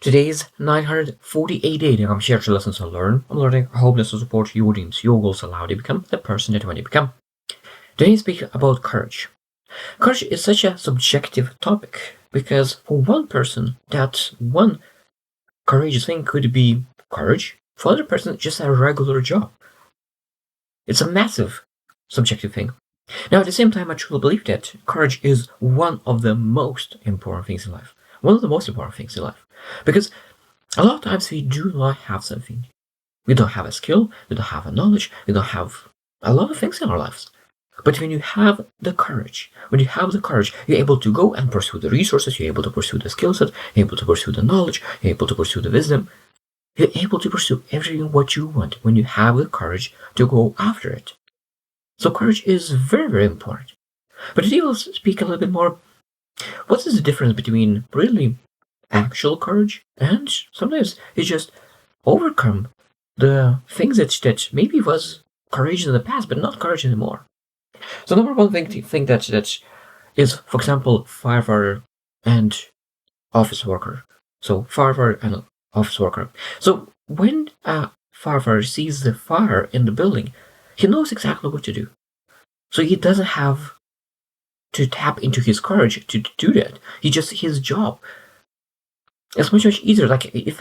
Today's 948 day. I'm sharing lessons I learn. I'm learning how to support your dreams, your goals, allow you to become the person that you want to become. Today I speak about courage. Courage is such a subjective topic because for one person, that one courageous thing could be courage. For other person, just a regular job. It's a massive subjective thing. Now, at the same time, I truly believe that courage is one of the most important things in life. One of the most important things in life. Because a lot of times we do not have something. We don't have a skill, we don't have a knowledge, we don't have a lot of things in our lives. But when you have the courage, you're able to go and pursue the resources, you're able to pursue the skill set, you're able to pursue the knowledge, you're able to pursue the wisdom. You're able to pursue everything what you want when you have the courage to go after it. So courage is very, very important. But today we'll speak a little bit more. What is the difference between really actual courage and sometimes it's just overcome the things that maybe was courageous in the past, but not courage anymore. So number one thing that is, for example, firefighter and office worker. So firefighter and office worker. So when a firefighter sees the fire in the building, he knows exactly what to do. So he doesn't have to tap into his courage to do that. His job. It's much easier. Like if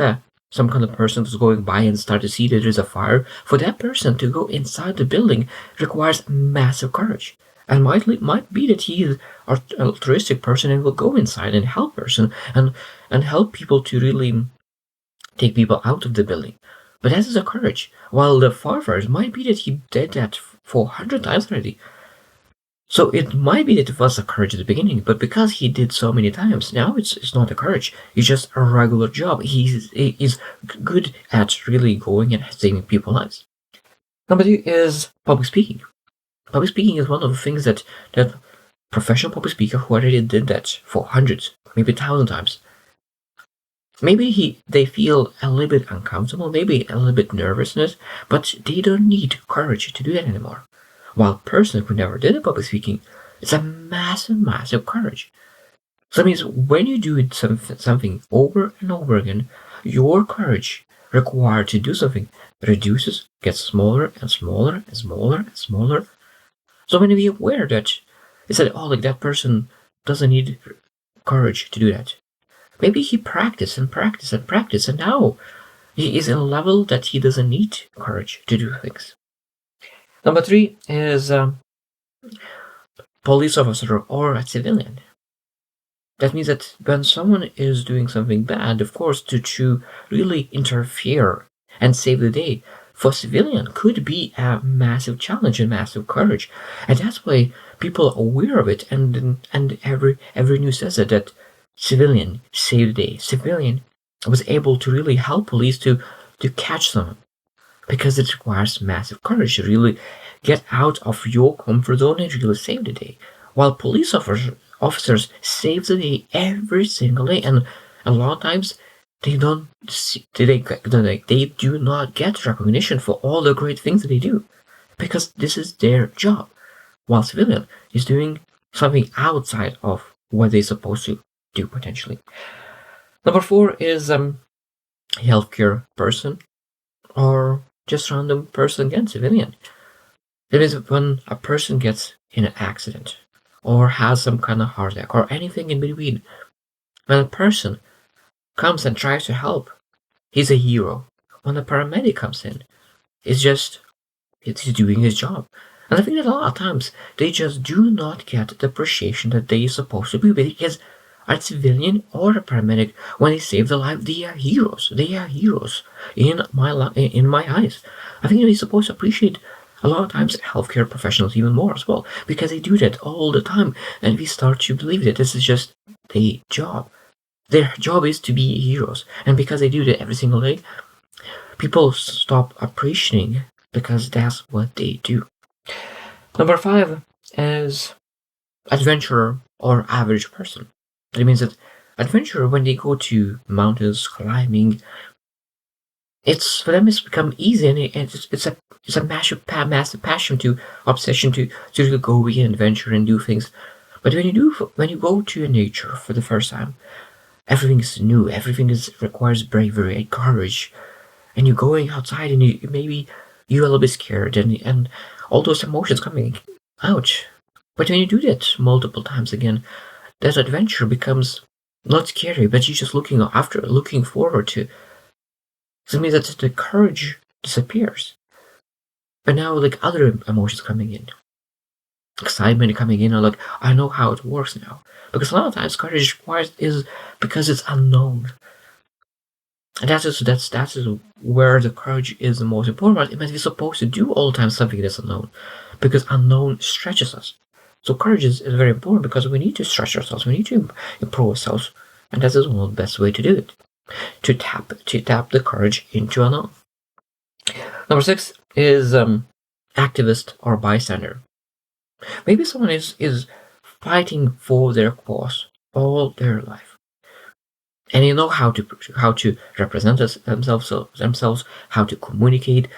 some kind of person is going by and start to see that there's a fire, for that person to go inside the building requires massive courage. And might be that he is an altruistic person and will go inside and help person and help people to really take people out of the building. But that is a courage. While the firefighters might be that he did that 400 times already. So it might be that it was a courage at the beginning, but because he did so many times, now it's not a courage. It's just a regular job. He's good at really going and saving people's lives. Number two is public speaking. Public speaking is one of the things that professional public speaker who already did that for hundreds, maybe 1,000 times. Maybe they feel a little bit uncomfortable, maybe a little bit nervousness, but they don't need courage to do that anymore. While a person who never did public speaking, it's a massive, massive courage. So that means when you do something over and over again, your courage required to do something reduces, gets smaller and smaller and smaller and smaller. So when you be aware that it's like that person doesn't need courage to do that. Maybe he practiced and practiced and practiced, and now he is in a level that he doesn't need courage to do things. Number three is police officer or a civilian. That means that when someone is doing something bad, of course, to really interfere and save the day, for civilian could be a massive challenge and massive courage. And that's why people are aware of it, and every news says that civilian saved the day. Civilian was able to really help police to catch someone. Because it requires massive courage to really get out of your comfort zone and really save the day. While police officers save the day every single day, and a lot of times they do not get recognition for all the great things that they do, because this is their job. While civilian is doing something outside of what they're supposed to do potentially. Number four is healthcare person or just random person again, civilian. That means when a person gets in an accident or has some kind of heart attack or anything in between, when a person comes and tries to help, he's a hero. When a paramedic comes in, he's doing his job. And I think that a lot of times they just do not get the appreciation that they're supposed to be, because a civilian or a paramedic, when they save the life, they are heroes. They are heroes in my eyes. I think they're supposed to appreciate a lot of times healthcare professionals even more as well, because they do that all the time, and we start to believe that this is just their job. Their job is to be heroes, and because they do that every single day, people stop appreciating because that's what they do. Number five is adventurer or average person. That means that adventurer, when they go to mountains, climbing, for them it's become easy, and it's a massive passion obsession to really go and adventure and do things. But when you go to nature for the first time, everything is new, everything requires bravery and courage, and you're going outside and maybe you're a little bit scared and all those emotions coming out. But when you do that multiple times again, that adventure becomes not scary, but you're just looking forward to. So it means that the courage disappears. But now like other emotions coming in. Excitement coming in, or like I know how it works now. Because a lot of times courage requires is because it's unknown. And that's where the courage is the most important. It means we're supposed to do all the time something that's unknown. Because unknown stretches us. So courage is very important because we need to stretch ourselves, we need to improve ourselves. And that is one of the best way to do it. To tap the courage into unknown. Number 6 is activist or bystander. Maybe someone is fighting for their cause all their life, and they know how to represent themselves, how to communicate,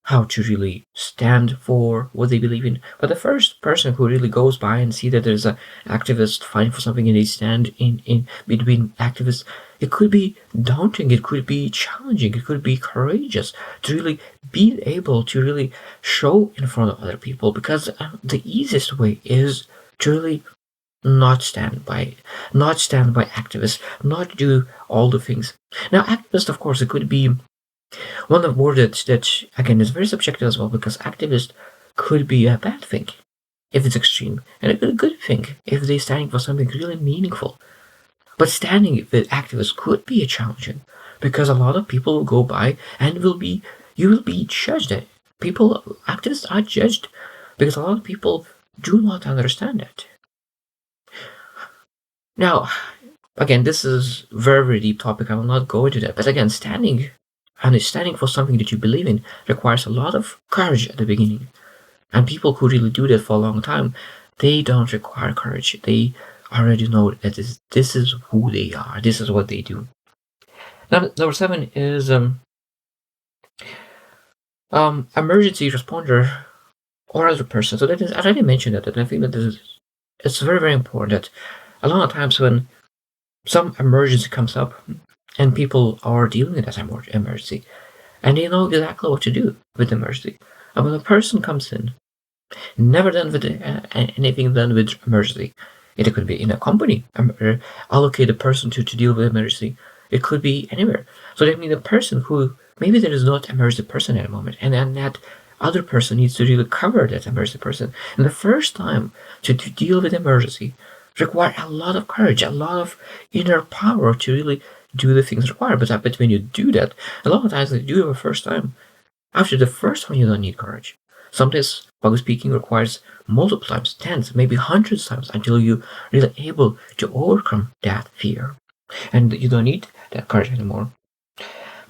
how to really stand for what they believe in. But the first person who really goes by and see that there's an activist fighting for something and they stand in between activists, it could be daunting, it could be challenging, it could be courageous to really be able to really show in front of other people, because the easiest way is to really not stand by activists, not do all the things. Now, activist, of course, it could be one of the words that again is very subjective as well, because activist could be a bad thing if it's extreme, and a good thing if they're standing for something really meaningful. But standing with activists could be a challenging, because a lot of people will go by and you will be judged. Activists are judged because a lot of people do not understand it. Now, again, this is very, very deep topic. I will not go into that. But again, standing for something that you believe in requires a lot of courage at the beginning. And people who really do that for a long time, they don't require courage. They already know that this is who they are. This is what they do. Number 7 is emergency responder or other person. So that is, I already mentioned that, and I think that it's very, very important that a lot of times when some emergency comes up and people are dealing with that emergency and they know exactly what to do with the emergency. And when a person comes in, never done with anything done with emergency, it could be in a company, allocate a person to deal with emergency. It could be anywhere. So that means a person who, maybe there is not emergency person at the moment, and then that other person needs to really cover that emergency person. And the first time to deal with emergency require a lot of courage, a lot of inner power to really do the things required. But when you do that, a lot of times you do it the first time. After the first one, you don't need courage. Sometimes public speaking requires multiple times, tens, maybe hundreds of times, until you're really able to overcome that fear. And you don't need that courage anymore.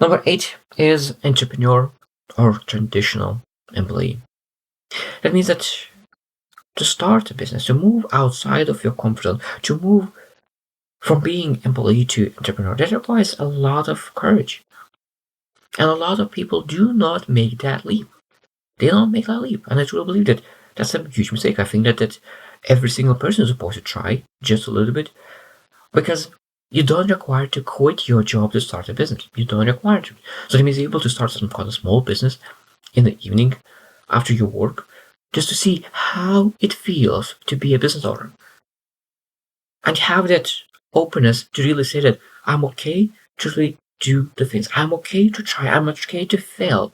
Number 8 is entrepreneur or traditional employee. That means that to start a business, to move outside of your comfort zone, to move from being employee to entrepreneur, that requires a lot of courage. And a lot of people do not make that leap. They don't make that leap. And I truly believe that that's a huge mistake. I think that every single person is supposed to try just a little bit, because you don't require to quit your job to start a business. You don't require to. So that means you're able to start some kind of small business in the evening after your work, just to see how it feels to be a business owner. And have that openness to really say that I'm okay to really do the things. I'm okay to try. I'm okay to fail.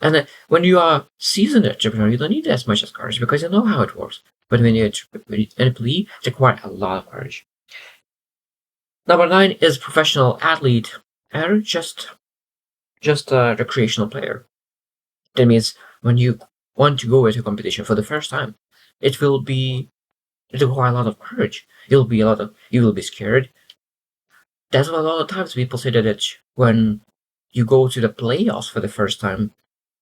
And when you are seasoned entrepreneur, you don't need as much as courage because you know how it works. But when you're an employee, it requires a lot of courage. Number 9 is professional athlete or just a recreational player. That means when you want to go into a competition for the first time, it will require a lot of courage. You will be scared. That's why a lot of times people say that when you go to the playoffs for the first time,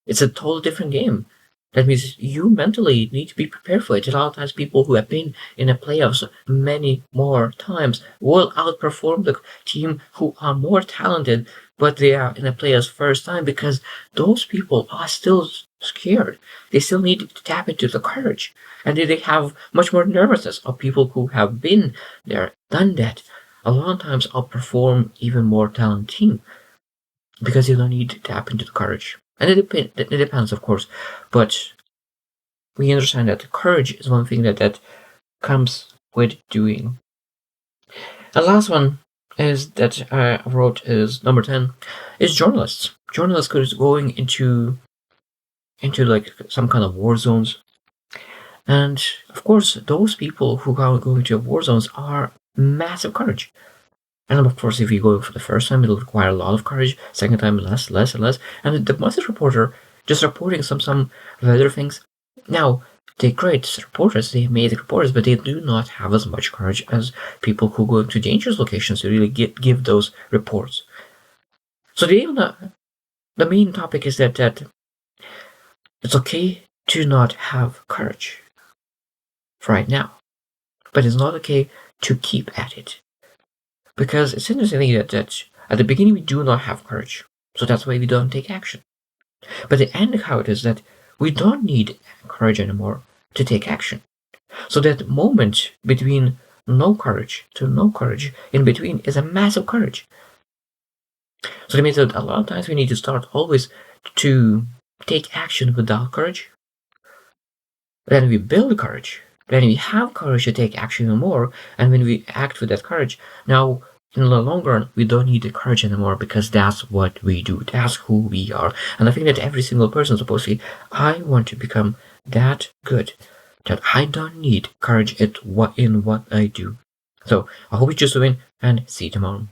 it's a totally different game. That means you mentally need to be prepared for it. A lot of times people who have been in the playoffs many more times will outperform the team who are more talented, but they are in the playoffs first time, because those people are still scared. They still need to tap into the courage. And they have much more nervousness of people who have been there, done that, a lot of times outperform even more talented team because you don't need to tap into the courage. And it depends, of course, but we understand that the courage is one thing that comes with doing. The last one is that I wrote is number 10 is journalists. Journalists is going into like some kind of war zones. And of course, those people who are going to war zones are massive courage. And of course, if you go for the first time, it'll require a lot of courage. Second time, less and less. And the message reporter just reporting some other things. Now, they're great reporters, they're amazing reporters, but they do not have as much courage as people who go into dangerous locations to really give those reports. So the main topic is that it's okay to not have courage right now, but it's not okay to keep at it. Because it's interesting that at the beginning we do not have courage, so that's why we don't take action. But the end how it is that we don't need courage anymore to take action. So that moment between no courage to no courage in between is a massive courage. So that means that a lot of times we need to start always to take action without courage. Then we build courage. Then we have courage to take action even more. And when we act with that courage, now in the long run, we don't need the courage anymore because that's what we do. That's who we are. And I think that every single person is supposed to say, I want to become that good that I don't need courage in what I do. So I hope you choose to win and see you tomorrow.